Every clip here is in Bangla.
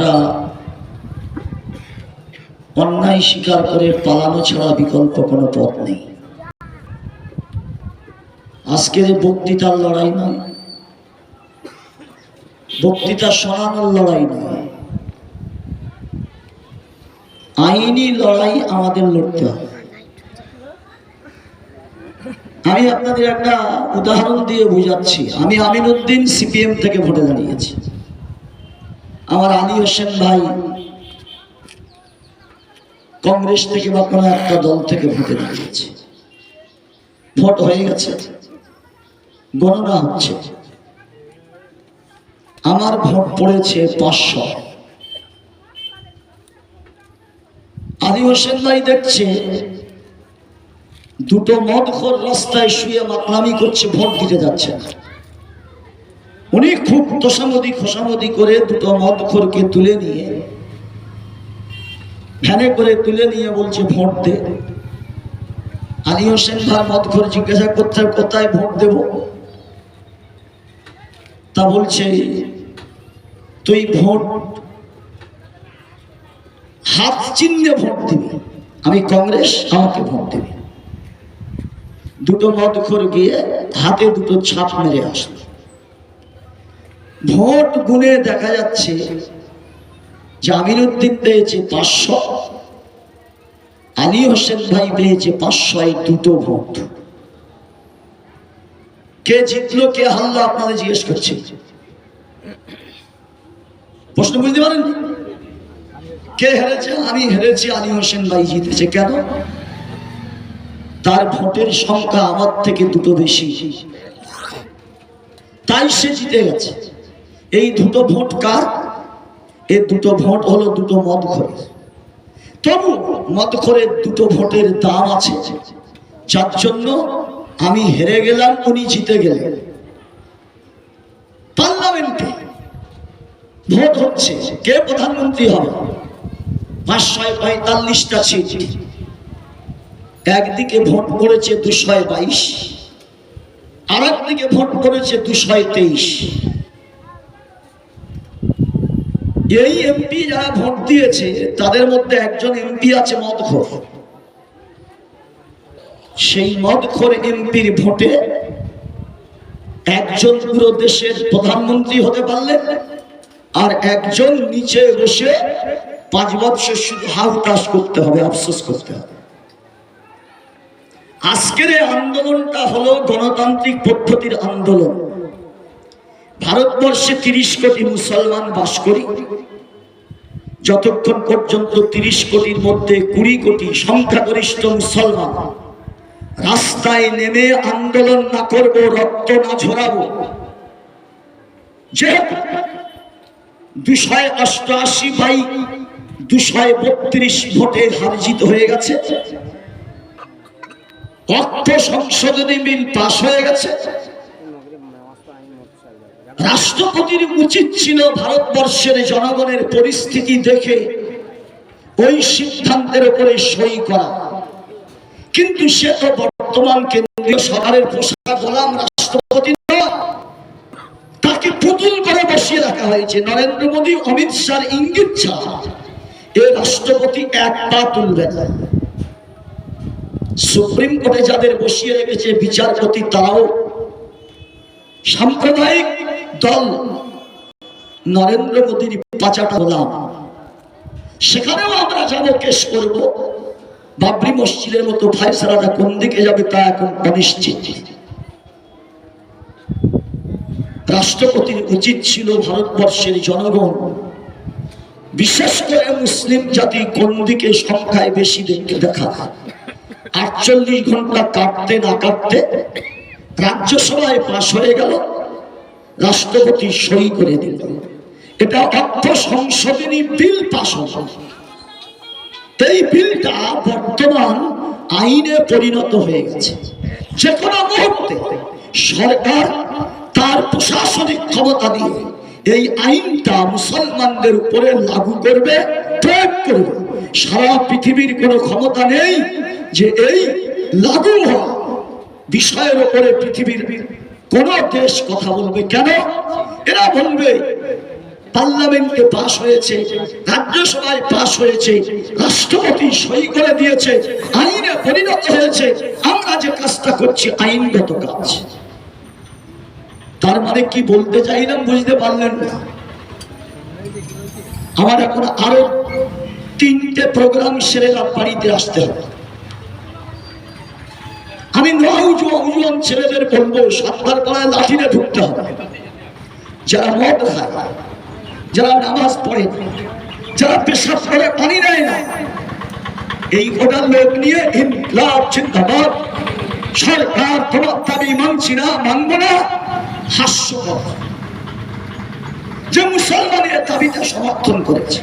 ছাড়া, অন্যায় স্বীকার করে পালানো ছাড়া বিকল্প কোনো পথ নেই। আজকের বক্তৃতার লড়াই নয়, বক্তৃতা শোনানোর লড়াই নয়, আইনি লড়াই আমাদের লড়তে হবে। আমি আপনাদের একটা উদাহরণ দিয়ে বুঝাচ্ছি। আমি আমিনুদ্দিন সিপিএম থেকে ভোটে দাঁড়িয়েছি। আমার আলী হোসেন ভাই কংগ্রেস থেকে বা কোনো একটা দল থেকে ভোটে দাঁড়িয়েছে। ভোট হয়ে গেছে, গণনা হচ্ছে। আমার ভোট পড়েছে 500। আলী হোসেন ভাই দেখছে দুটো মদখোর রাস্তায় শুয়ে মাতলামি করছে, ভোট দিতে যাচ্ছে না। উনি খুব তোষামদি খোসামদি করে দুটো মদখোরকে তুলে নিয়ে, ভ্যানে করে তুলে নিয়ে বলছে ভোট দে। আলী হোসেন ভাই মদখোর জিজ্ঞাসা করতে কোথায় ভোট দেব? তা বলছে তুই ভোট হাত চিহ্নে ভোট দিবি, আমি কংগ্রেস, আমাকে ভোট দিবি। দুটো মদখোর গিয়ে হাতে দুটো ছাপ মেরে আসলো। ভোট গুনে দেখা যাচ্ছে যে আমিনুদ্দিন পেয়েছে 500, আলী হোসেন ভাই পেয়েছে 500, দুটো ভোট। কে জিতলো কে হারলো আপনাদের জিজ্ঞেস করছি। প্রশ্ন বুঝতে পারেন? কে হেরেছে? আমি হেরেছি, আলী হোসেন ভাই জিতেছে। কেন? তার ভোটের সংখ্যা আমার থেকে দুটো বেশি, তাই সে জিতে গেছে। এই দুটো ভোট কার? এই দুটো ভোট হলো দুটো মদখোরের। তবু মদখোরের দুটো ভোটের দাম আছে, যার জন্য আমি হেরে গেলাম, উনি জিতে গেলেন। পার্লামেন্টে ভোট হচ্ছে, কে প্রধানমন্ত্রী হবে? 545টা সিট। একদিকে ভোট পড়েছে 222, আর একদিকে ভোট পড়েছে 223। এই এমপি যারা ভোট দিয়েছে তাদের মধ্যে একজন এমপি আছে মদখোর। সেই মদখোর এমপির ভোটে একজন পুরো দেশের প্রধানমন্ত্রী হতে পারলেন, আর একজন নিচে বসে 5 বছর শুধু হাহুতাশ করতে হবে, আফসোস করতে হবে। আজকের এই আন্দোলনটা হলো গণতান্ত্রিক পদ্ধতির আন্দোলন। ভারতবর্ষে 30 কোটি মুসলমান বাস করি। যতক্ষণ পর্যন্ত 30 কোটির মধ্যে 20 কোটি সংখ্যাগরিষ্ঠ মুসলমান রাস্তায় নেমে আন্দোলন না করব, রক্ত না ঝরাবো, যেহেতু 288/232 ভোটে হারজিত হয়ে গেছে, অর্থ সংশোধনী বিল পাশ হয়ে গেছে, রাষ্ট্রপতির উচিত ছিল ভারতবর্ষের জনগণের পরিস্থিতি দেখে ওই সিদ্ধান্তের উপরে সই করা। কিন্তু সে তো বর্তমান কেন্দ্রীয় সরকারের পোষা গোলাম, রাষ্ট্রপতি নয়। তাকে পুতুল করে বসিয়ে রাখা হয়েছে। নরেন্দ্র মোদী, অমিত শাহ ইঙ্গিত ছাড়া এই রাষ্ট্রপতি এক পা তুলবে না। সুপ্রিম কোর্টে যাদের বসিয়ে রেখেছে বিচারপতি, তারাও সাম্প্রদায়িক দল নরেন্দ্র মোদীর পাচাটা গোলাম। সেখানেও আমরা যাবো, কেস করব। বাবরি মসজিদের মতো ফায়সালাটা কোন দিকে যাবে তা এখন অনিশ্চিত। রাষ্ট্রপতির উচিত ছিল ভারতবর্ষের জনগণ, বিশেষ করে মুসলিম জাতি কোন দিকে সংখ্যায় বেশি দেখা। 48 ঘন্টা কাটতে না কাটতে রাজ্যসভায় পাশ হয়ে গেল, রাষ্ট্রপতি সই করে দিল। এটা অর্থ সংশোধনী বিল পাশ হল। এই বিলটা বর্তমান আইনে পরিণত হয়ে গেছে। যে কোনো মুহূর্তে সরকার তার প্রশাসনিক ক্ষমতা দিয়ে এই আইনটা মুসলমানদের উপরে লাগু করবে, প্রয়োগ করবে। সারা পৃথিবীর কোনো ক্ষমতা নেই যে এই লাগু হওয়া বিষয়ের উপরে পৃথিবীর কোন দেশ কথা বলবে। কেন? এরা বলবে পার্লামেন্টে পাস হয়েছে, রাজ্যসভায় পাস হয়েছে, রাষ্ট্রপতি সই করে দিয়েছে, আইনে পরিণত হয়েছে। আমরা যে কাজটা করছি আইনগত কাজ। তার মানে কি বলতে চাইলাম বুঝতে পারলেন না? আমার এখন আরো 3টে প্রোগ্রাম সেরে বাড়িতে আসতে হবে। আমি নওজোয়ান ছেলেদের বলবো সাতটার পাড়ায় লাঠিতে ঢুকতে হবে। যারা মদ খায়, যারা নামাজ পড়ে, যারা পেশাব করে পানি নেয় না, এই গোটা লোক নিয়ে ইনকিলাব জিন্দাবাদ, সরকার তোমার দাবি মানছি না, মানবো না, হাস্যকর যে মুসলমানের দাবিটা সমর্থন করেছে।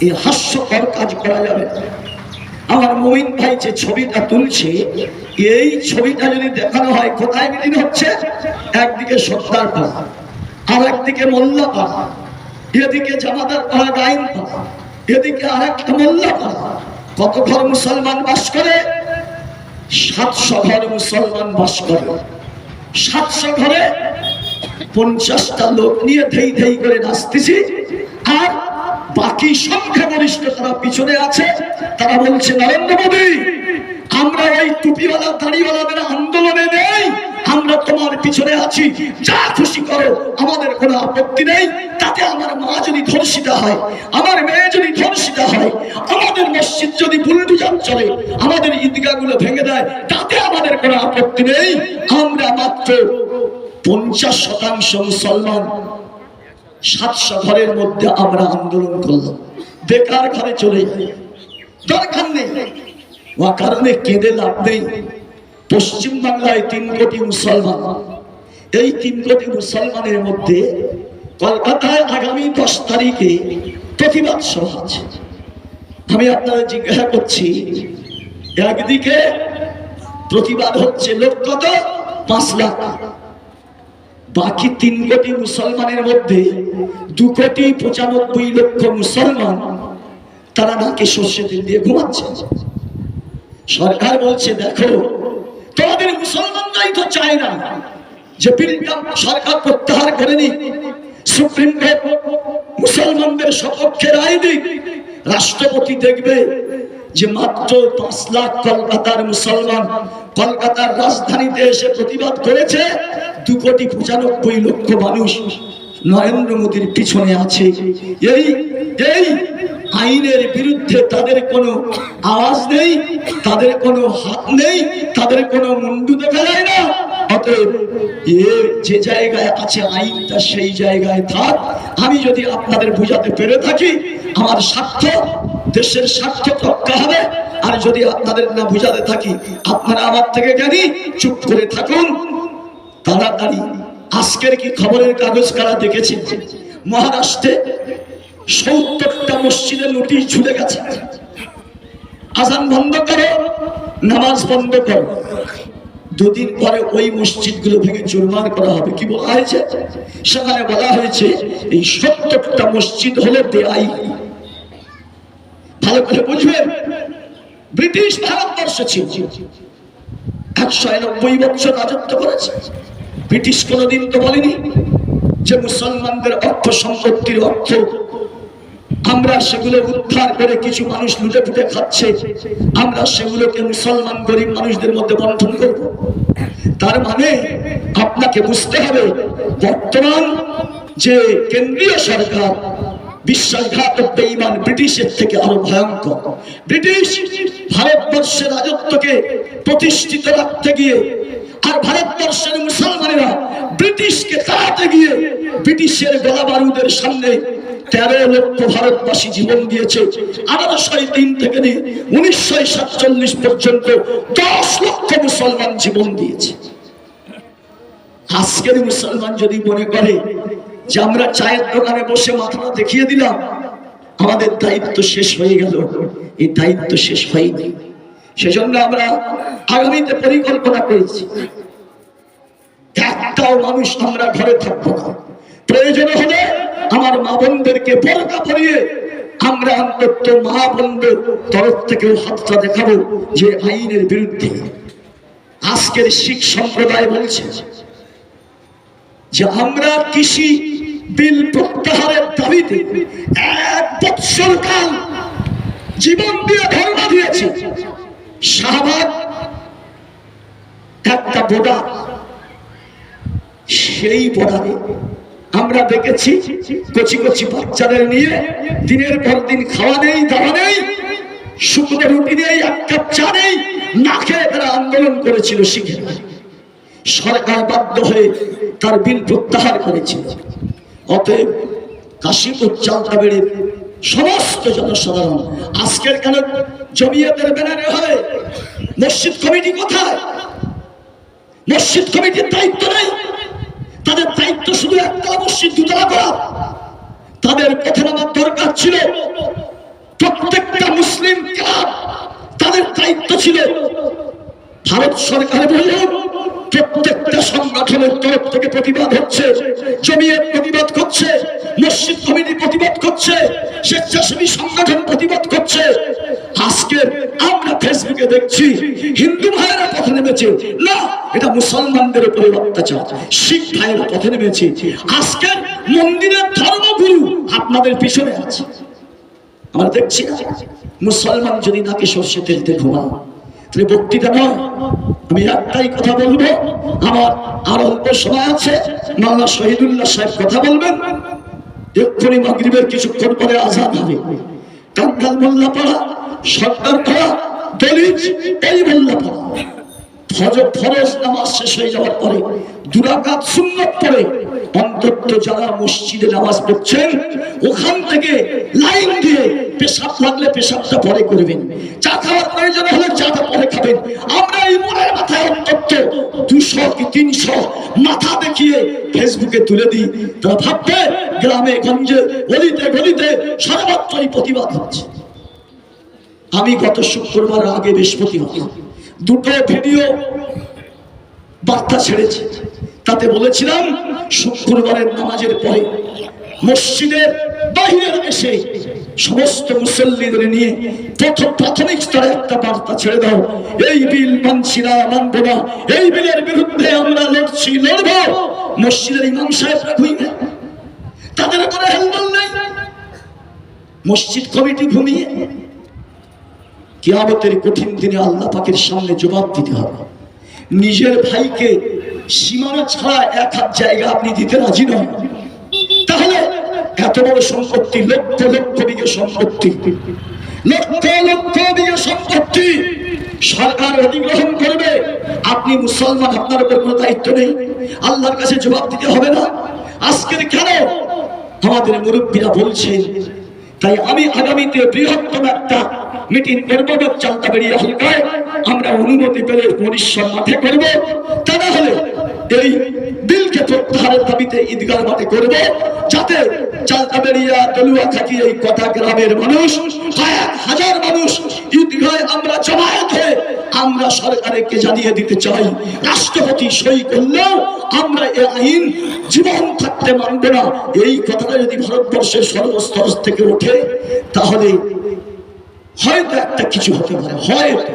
এই হাস্যকর কাজ করা যাবে না। আমার মুমিন ভাই যে ছবিটা তুলছে, এই ছবিটা যদি দেখানো হয় কোথায় মিটিং হচ্ছে, একদিকে সর্দার পাড়া, আর একদিকে মোল্লা পাড়া, এদিকে জামাদার পাড়া, গাইন পাড়া, এদিকে আর একটা মোল্লা পাড়া। কত ঘর মুসলমান বাস করে? 700 ঘর মুসলমান বাস করে। 700 ঘরে 50টা লোক নিয়ে ধেই ধেই করে নাচতেছি, আর বাকি সংখ্যাগরিষ্ঠ তারা পিছনে আছে। তারা বলছে নরেন্দ্র মোদী, আমরা ওই টুপিওয়ালা দাড়িওয়ালাদের আন্দোলনে নেই, আমরা তোমার পিছনে আছি, যা খুশি করো, আমাদের কোনো আপত্তি নেই। তাতে আমার মা যদি ধর্ষিতা হয়, আমার মেয়ে যদি ধর্ষিতা হয়, আমাদের মসজিদ যদি বুলডোজার চলে, আমাদের ঈদগাহগুলো ভেঙে দেয়, তাতে আমাদের কোনো আপত্তি নেই। আমরা মাত্র 50% মুসলমান, 700 ঘরের মধ্যে আমরা আন্দোলন করলাম। বেকার ঘরে চলে যাই, দরকার নেই। ও কারণে কেঁদে লাভ নেই। পশ্চিম বাংলায় 3 কোটি মুসলমান, এই 3 কোটি মুসলমানের মধ্যে কলকাতায় আগামী 10 তারিখে প্রতিবাদ সভা আছে। আমি আপনারা জিজ্ঞাসা করছি, একদিকে প্রতিবাদ হচ্ছে, লোক কত? 5 লাখ। বাকি 3 কোটি মুসলমানের মধ্যে 2,95,00,000 মুসলমান, তারা নাকি সর্ষে তেল দিয়ে ঘুমাচ্ছে। সরকার বলছে দেখো, তোমাদের মুসলমানরাই তো চায় না যে বিলটা সরকার প্রত্যাহার করেনি, সুপ্রিম কোর্ট মুসলমানদের সপক্ষে রায় দিক। রাষ্ট্রপতি দেখবে যে মাত্র 5 লাখ কলকাতার মুসলমান কলকাতার রাজধানীতে এসে প্রতিবাদ করেছে, 2,95,00,000 মানুষ নরেন্দ্র মোদীর পিছনে আছে। এই আইনের বিরুদ্ধে তাদের কোনো আওয়াজ নেই, তাদের কোনো হাত নেই, তাদের কোনো মুন্ডু দেখা যায় না। অতএব যে জায়গায় আছে আইনটা সেই জায়গায় থাক। আমি যদি আপনাদের বোঝাতে পেরে থাকি, আমার স্বার্থ, দেশের স্বার্থ রক্ষা হবে। আর যদি আপনাদের না বোঝাতে থাকি, আপনারা আমার থেকে জ্ঞানী, চুপ করে থাকুন তাড়াতাড়ি। আজকের কি খবরের কাগজ কারা দেখেছেন? মহারাষ্ট্রে 70টা মসজিদে নোটিশ ঝুলে গেছে, আজান বন্ধ করো, নামাজ বন্ধ করো। 2 দিন পরে ওই মসজিদগুলো ভেঙে চুরমার করা হবে। কি বলা হয়েছে? সেখানে বলা হয়েছে এই 70টা মসজিদ হলো বেআইনি। ভালো করে বুঝবেন, ব্রিটিশ ভারতবর্ষে ছিল, 191 বছর রাজত্ব করেছে। ব্রিটিশ কোনদিন তো বলেনি যে মুসলমানদের অর্থ সম্পত্তির অর্থ আমরা সেগুলো উদ্ধার করে, কিছু মানুষ লুটে ফুটে খাচ্ছে, আমরা সেগুলোকে মুসলমান গরিব মানুষদের মধ্যে বন্টন করব। তার মানে আপনাকে বুঝতে হবে, বর্তমান যে কেন্দ্রীয় সরকার বিশ্বাসঘাতক বেঈমান ব্রিটিশের থেকে আরো ভয়ঙ্কর। ব্রিটিশ ভারতবর্ষের রাজত্বকে প্রতিষ্ঠিত রাখতে গিয়ে আর ভারতবর্ষের মুসলমানেরা ব্রিটিশকে তাড়াতে গিয়ে ব্রিটিশের গোলা বারুদের সামনে 13 লক্ষ ভারতবাসী জীবন দিয়েছে। 1803 থেকে 1947 পর্যন্ত 10 লক্ষ মুসলমান জীবন দিয়েছে। আজকের মুসলমান যদি মনে করে যে আমরা চায়ের দোকানে বসে মাথাটা দেখিয়ে দিলাম, আমাদের দায়িত্ব শেষ হয়ে গেল, এই দায়িত্ব শেষ হয়নি। সেজন্য আমরা আগামীতে পরিকল্পনা করেছি, একটাও মানুষ আমরা ঘরে থাকবো না। প্রয়োজন হলে আমার মা বোনদেরকে বোরকা পরিয়ে আমরা অন্তত মা বোনদের তরফ থেকেও হাতটা দেখাবো যে আইনের বিরুদ্ধে। আজকের শিখ সম্প্রদায় বলছে যে আমরা কৃষি বিল প্রত্যাহারের দাবিতে 1 বৎসর কাল জীবন দিয়ে ধর্ণা দিয়েছে। শাহবাগ একটা বর্ডার, সেই বর্ডারে আমরা দেখেছি কচি কচি বাচ্চাদের নিয়ে দিনের পর দিন খাওয়া নেই, দাওয়া নেই, শুকনো রুটি নেই, এক কাপ চা নেই, না খেয়ে তারা আন্দোলন করেছিল। শিখে সরকার বাধ্য হয়ে তার বিল প্রত্যাহার করেছিল। অতএব কাশীপুর চালতাবেড়ির সমস্ত জনসাধারণ আজকের কেন জমিয়তের ব্যানারে হয়? মসজিদ কমিটি কোথায়? মসজিদ কমিটির দায়িত্ব নেই। তাদের দায়িত্ব শুধু একতলা মসজিদ দুতলা করা। তাদের কথা আমার দরকার ছিল প্রত্যেকটা মুসলিম ক্লাব, তাদের দায়িত্ব ছিল ভারত সরকার বললেন প্রত্যেকটা সংগঠনের তরফ থেকে প্রতিবাদ হচ্ছে, জমিয়ত প্রতিবাদ করছে, মসজিদ কমিটি প্রতিবাদ করছে, স্বেচ্ছাসেবী সংগঠন প্রতিবাদ করছে। আজকে আমরা ফেসবুকে দেখছি হিন্দু ভাইয়েরা পথে নেমেছে, না এটা মুসলমানদের উপরে অত্যাচার। শিখ ভাইয়েরা পথে নেমেছে। আজকে মন্দিরের ধর্মগুরু আপনাদের পিছনে আছে। আমরা দেখছি না মুসলমান যদি নাকি সর্ষে তেল দিয়ে ঘুমান, তাহলে বক্তৃতা নয়। আমি একটাই কথা বলবো, আমার আর অল্প সময় আছে। মাওলানা শহীদুল্লাহ সাহেব কথা বলবেন, এক্ষুনি মাগরিবের কিছুক্ষণ পরে আজান হবে। কাঙ্গাল মোল্লাপাড়া, সরকারপাড়া, দলিত, এই মোল্লাপাড়া ফরজ নামাজ শেষ হয়ে যাওয়ার পরে 2 রাকাত সুন্নাত পড়ে অন্তত যারা মসজিদে নামাজ পড়ছেন ওখান থেকে লাইন দিয়ে পেশাব লাগলে পেশাবটা পরে করবেন, চা খাওয়ার প্রয়োজন হলে চাটা পরে খাবেন। আমরা এই মোড়ের মাথায় অন্তত 200 কি 300 মাথা দেখিয়ে ফেসবুকে তুলে দিই। তারা ভাববে গ্রামে গঞ্জে গলিতে গলিতে সর্বত্রই প্রতিবাদ হচ্ছে। আমি গত শুক্রবার আগে বৃহস্পতিবার 2টো ভিডিও বার্তা ছেড়েছি। তাতে বলেছিলাম শুক্রবারের নামাজের পরে মসজিদের বাইরে এসে সমস্ত মুসল্লিদের নিয়ে প্রাথমিক স্তরে একটা বার্তা ছেড়ে দাও, এই বিল মানছি না, মানব না, এই বিলের বিরুদ্ধে আমরা লড়ছি, লড়ব। মসজিদের ইমাম সাহেবরা ঘুমিয়ে, তাদের কোনো হেলদোল নেই। মসজিদ কমিটি ঘুমিয়ে। কিয়ামতের কঠিন দিনে আল্লাহ পাকের সামনে জবাব দিতে হবে। নিজের ভাইকে সীমানা ছাড়া 1 হাত জায়গা আপনি দিতে রাজি নন, তাহলে এত বড় সম্পত্তি, লক্ষ লক্ষ বিঘে সম্পত্তি, লক্ষ লক্ষ বিঘে সম্পত্তি সরকার অধিগ্রহণ করবে। আপনি মুসলমান, আপনার উপর কোনো দায়িত্ব নেই, আল্লাহর কাছে জবাব দিতে হবে না? আজকের কেন আমাদের মুরব্বীরা বলছেন? তাই আমি আগামীতে বৃহত্তম একটা মিটিং করবো চালতাবেড়ি হালকায়। আমরা অনুমতি পেলে পরিশ্রম মাঠে করব, তা না হলে এই বিলকে প্রত্যাহারের দাবিতে ঈদগাহ মাঠে করব, যাতে চালতাবেড়িয়া, দলুয়াখাকি এই কটা গ্রামের মানুষ, 1,000 মানুষ ঈদগাহে আমরা জমায়েত হয়ে আমরা সরকারকে জানিয়ে দিতে চাই, রাষ্ট্রপতি সই করলেও আমরা এই আইন জীবন থাকতে মানব না। এই কথাটা যদি ভারতবর্ষের সর্বস্তর থেকে ওঠে, তাহলে হয়তো একটা কিছু হতে পারে। হয়তো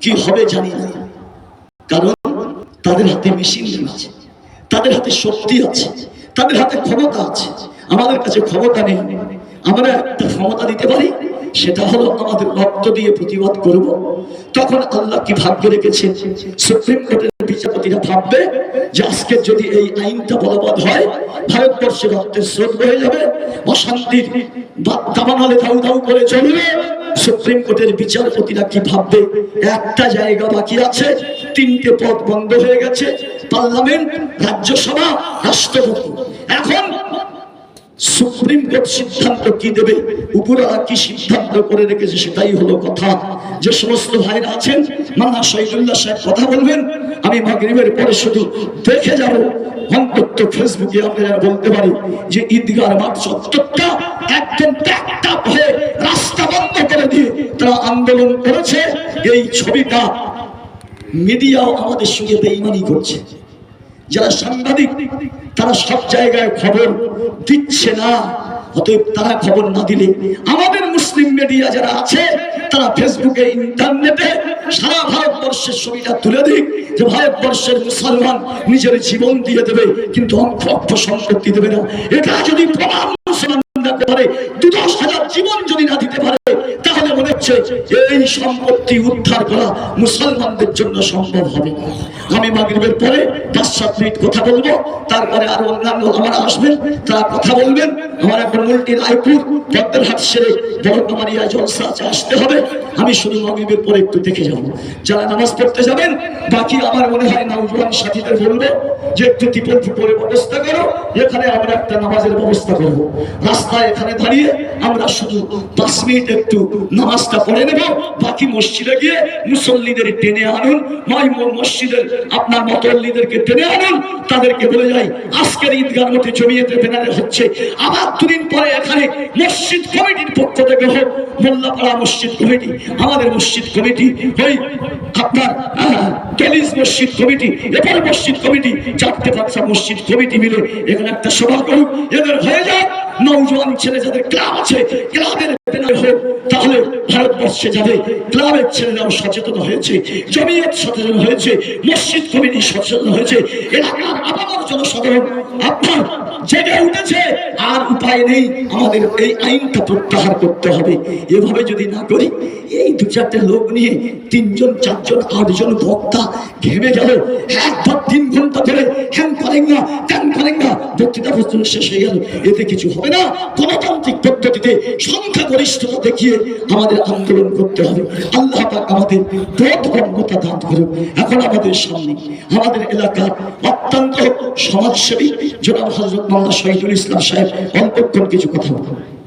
কি হবে জানি না, কারণ তাদের হাতে মেশিন আছে, তাদের হাতে শক্তি আছে, তাদের হাতে ক্ষমতা আছে। আমাদের কাছে ক্ষমতা নেই। আমরা একটা ক্ষমতা দিতে পারি, সেটা হলো আমাদের রক্ত দিয়ে প্রতিবাদ করব। তখন আল্লাহ কি ভাগ্য রেখেছেন, সুপ্রিম কোর্টের বিচারপতিরা ভাববে যে আজকে যদি এই আইনটা বলবৎ হয়, ভারতবর্ষে রক্তের স্রোত বয়ে যাবে, অশান্তির দাবানলে ধাউ ধাউ করে চলবে। সুপ্রিম কোর্টের বিচারপতিরা কি ভাববে, একটা জায়গা বাকি আছে, 3টে পদ বন্ধ হয়ে গেছে, পার্লামেন্ট, রাজ্যসভা, রাষ্ট্রপতি। এখন সুপ্রিম কোর্ট সিদ্ধান্ত কি দেবে, উপরওয়ালা কি সিদ্ধান্ত করে রেখেছে সেটাই হলো কথা। যে সমস্ত ভাইরা আছেন, মাওলানা শহীদুল্লাহ সাহেব কথা বলবেন, আমি মাগরিবের পরে শুধু দেখে যাব। অন্তত ফেসবুকে আমরা বলতে পারি যে ঈদগাহ মাঠ চত্বরটা একদম প্যাকটাপ হয়ে রাস্তা বন্ধ করে দিয়ে তারা আন্দোলন করেছে। এই ছবিটা মিডিয়াও আমাদের সঙ্গে বেঈমানি করছে। যারা সাংবাদিক তারা সব জায়গায় খবর দিচ্ছে না, অতএব তারা খবর না দিলে আমাদের মুসলিম মিডিয়া যারা আছে তারা ফেসবুকে, ইন্টারনেটে সারা ভারতবর্ষের ছবিটা তুলে দিক যে ভারতবর্ষের মুসলমান নিজের জীবন দিয়ে দেবে কিন্তু অক্ষ সম্পত্তি দেবে না। এটা যদি প্রমাণ মুসলমান করতে পারে, ২-১০,০০০ জীবন যদি না দিতে পারে, তাহলে মনে হচ্ছে এই সম্পত্তি উদ্ধার করা মুসলমানদের জন্য সম্ভব হবে না। আমি মাগরিবের পরে ৫-৭ মিনিট কথা বলবো, তারপরে আরো অন্যান্য আমার আসবেন, তারা কথা বলবেন। আমার এখন মুলটি রায়পুর বদ্রহাট সেরে বড়মারিয়া জলসা আছে, আসতে হবে। আমি শুধু মাগরিবের পরে একটু দেখে যাব। যারা নামাজ পড়তে যাবেন, বাকি আমার মনে হয় নওজোয়ান সাথীদের বলবো যে একটু টিপল টিপলে ব্যবস্থা করো, এখানে আমরা একটা নামাজের ব্যবস্থা করবো। রাস্তায় এখানে দাঁড়িয়ে আমরা শুধু ৫ মিনিট একটু নামাজটা পড়ে নেব, বাকি মসজিদে গিয়ে মুসল্লিদের টেনে আনুন, মসজিদের আপনার মতল্লিদেরকে টেনে আনুন, তাদেরকে বলে যাই আজকের ঈদগার মধ্যে জমিয়েতে বেনারে হচ্ছে, আবার ২ দিন পরে এখানে মসজিদ কমিটির পক্ষ থেকে হোক, মোল্লাপাড়া মসজিদ কমিটি, আমাদের মসজিদ কমিটি, ওই আপনার টেলিস মসজিদ কমিটি, এবার মসজিদ কমিটি, ৪টে-৫টা মসজিদ কমিটি মিলে এখানে একটা সভা করুক, এদের হয়ে যায় নওজোয়ান ছেলে যাদের ক্লাব আছে, ক্লাবের হোক, তাহলে ভারতবর্ষে যাবে। ক্লাবের ছেলেরাও সচেতন হয়েছে, জমিয়ত সচেতন হয়েছে, মসজিদ কমিটি সচেতন হয়েছে, এলাকার আপামর জনসাধারণ আপনার জেগে উঠেছে। আর উপায় নেই, আমাদের এই আইনটা প্রত্যাহার করতে হবে। এভাবে যদি না করি, এই ২-৪টে লোক নিয়ে ৩জন ৪জন ৮জন বক্তা ঘেমে গেল, ১-৩ ঘন্টা ধরে হ্যাং করেন না ত্যাং করেন না, বক্তৃতা পর্যন্ত শেষ হয়ে গেল, এতে কিছু হবে না। গণতান্ত্রিক পদ্ধতিতে সংখ্যাগরিষ্ঠতা দেখিয়ে আমাদের আন্দোলন করতে হবে। আল্লাহ পাক আমাদের বোধগম্যতা দান করুন। এখন আমাদের সামনে আমাদের এলাকার অত্যন্ত সমাজসেবী জনাব হযরত মাওলানা শহীদুল ইসলাম সাহেব অল্পক্ষণ কিছু কথা বলবেন।